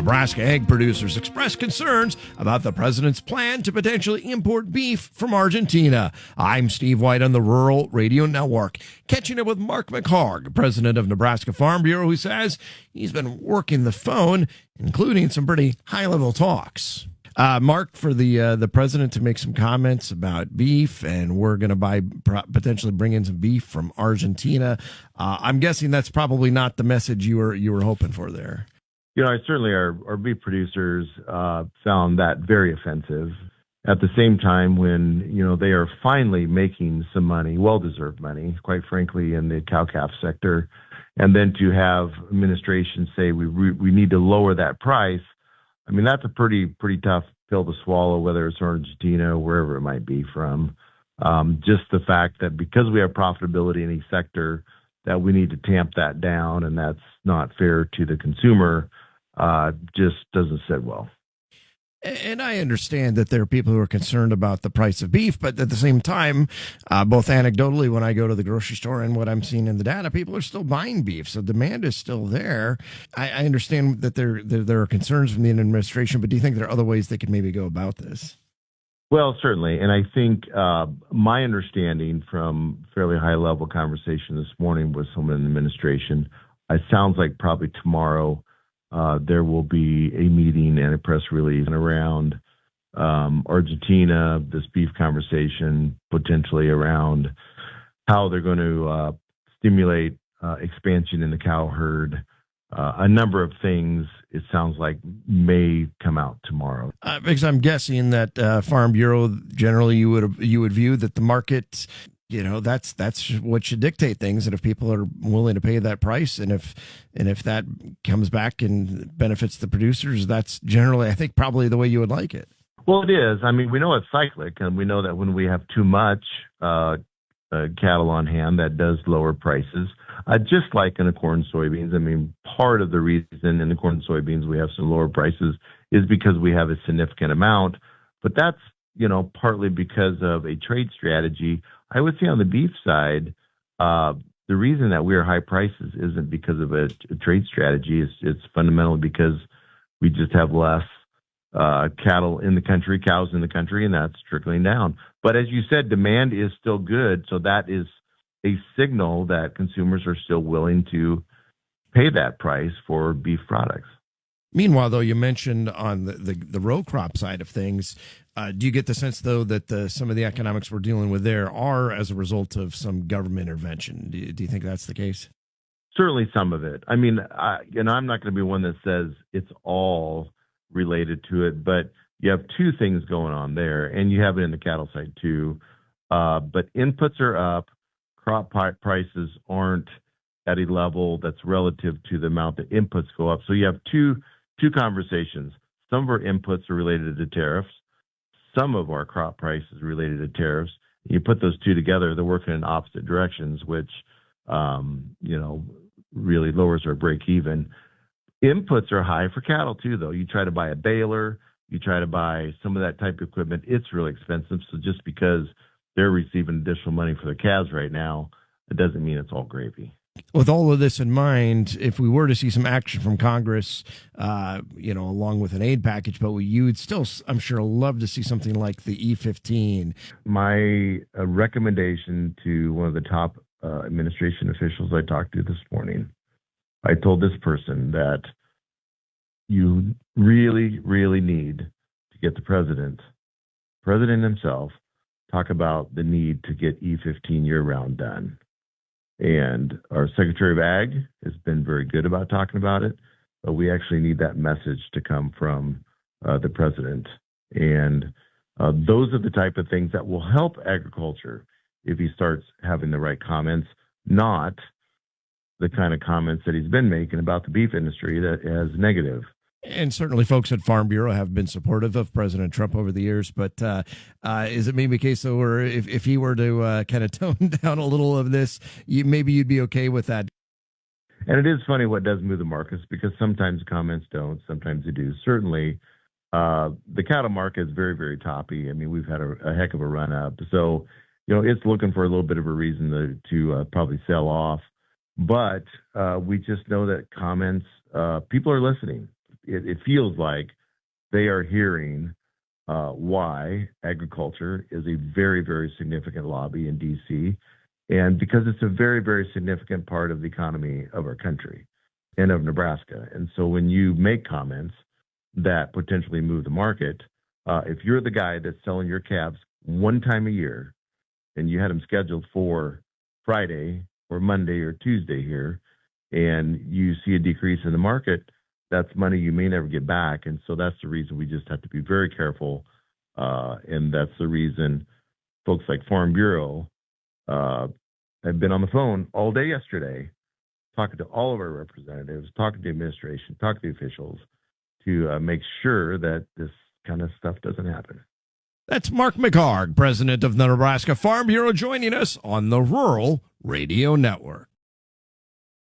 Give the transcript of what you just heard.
Nebraska egg producers express concerns about the president's plan to potentially import beef from Argentina. I'm Steve White on the Rural Radio Network, catching up with Mark McHargue, president of Nebraska Farm Bureau, who says he's been working the phone, including some pretty high-level talks. Mark, for the president to make some comments about beef, and we're going to potentially bring in some beef from Argentina. I'm guessing that's probably not the message you were hoping for there. You know, certainly our beef producers found that very offensive. At the same time, when, you know, they are finally making some money, well-deserved money, quite frankly, in the cow-calf sector, and then to have administration say we need to lower that price, I mean, that's a pretty tough pill to swallow, whether it's Argentina or wherever it might be from. Just the fact that because we have profitability in each sector, that we need to tamp that down, and that's not fair to the consumer, just doesn't sit well. And I understand that there are people who are concerned about the price of beef, but at the same time, both anecdotally, when I go to the grocery store and what I'm seeing in the data, people are still buying beef, so demand is still there. I understand that there are concerns from the administration, but do you think there are other ways they could maybe go about this? Well, certainly, and I think my understanding from fairly high-level conversation this morning with someone in the administration, it sounds like probably tomorrow there will be a meeting and a press release around Argentina, this beef conversation, potentially around how they're going to stimulate expansion in the cow herd. A number of things, it sounds like, may come out tomorrow. Because I'm guessing that Farm Bureau, generally, you would view that the market, you know, that's what should dictate things, and if people are willing to pay that price, and if that comes back and benefits the producers, that's generally, I think, probably the way you would like it. Well, it is. I mean, we know it's cyclic, and we know that when we have too much cattle on hand, that does lower prices. Just like in the corn and soybeans, I mean, part of the reason in the corn and soybeans we have some lower prices is because we have a significant amount, but that's, you know, partly because of a trade strategy. I would say on the beef side, the reason that we are high prices isn't because of a trade strategy. It's fundamentally because we just have less cattle in the country, cows in the country, and that's trickling down. But as you said, demand is still good, so that is a signal that consumers are still willing to pay that price for beef products. Meanwhile, though, you mentioned on the row crop side of things, do you get the sense, though, that some of the economics we're dealing with there are as a result of some government intervention? Do you think that's the case? Certainly some of it. I mean, I'm not going to be one that says it's all related to it, but you have two things going on there, and you have it in the cattle side too. But inputs are up, crop prices aren't at a level that's relative to the amount that inputs go up. So you have two conversations. Some of our inputs are related to tariffs. Some of our crop price is related to tariffs. You put those two together, they're working in opposite directions, which, really lowers our break even. Inputs are high for cattle too, though. You try to buy a baler, you try to buy some of that type of equipment, it's really expensive. So just because they're receiving additional money for their calves right now, it doesn't mean it's all gravy. With all of this in mind, if we were to see some action from Congress, along with an aid package, but you would still, I'm sure, love to see something like the E15. My recommendation to one of the top administration officials I talked to this morning, I told this person that you really, really need to get the president himself, talk about the need to get E15 year-round done. And our Secretary of Ag has been very good about talking about it, but we actually need that message to come from the president. And those are the type of things that will help agriculture if he starts having the right comments, not the kind of comments that he's been making about the beef industry that is negative. And certainly folks at Farm Bureau have been supportive of President Trump over the years, but is it maybe a case, though, where if he were to kind of tone down a little of this, maybe you'd be okay with that? And it is funny what does move the markets, because sometimes comments don't, sometimes they do. Certainly, the cattle market is very, very toppy. I mean, we've had a heck of a run up. So, it's looking for a little bit of a reason to probably sell off. But we just know that comments, people are listening. it feels like they are hearing why agriculture is a very, very significant lobby in D.C. and because it's a very, very significant part of the economy of our country and of Nebraska. And so when you make comments that potentially move the market, if you're the guy that's selling your calves one time a year and you had them scheduled for Friday or Monday or Tuesday here, and you see a decrease in the market, that's money you may never get back. And so that's the reason we just have to be very careful. And that's the reason folks like Farm Bureau have been on the phone all day yesterday, talking to all of our representatives, talking to the administration, talking to the officials to make sure that this kind of stuff doesn't happen. That's Mark McHargue, president of the Nebraska Farm Bureau, joining us on the Rural Radio Network.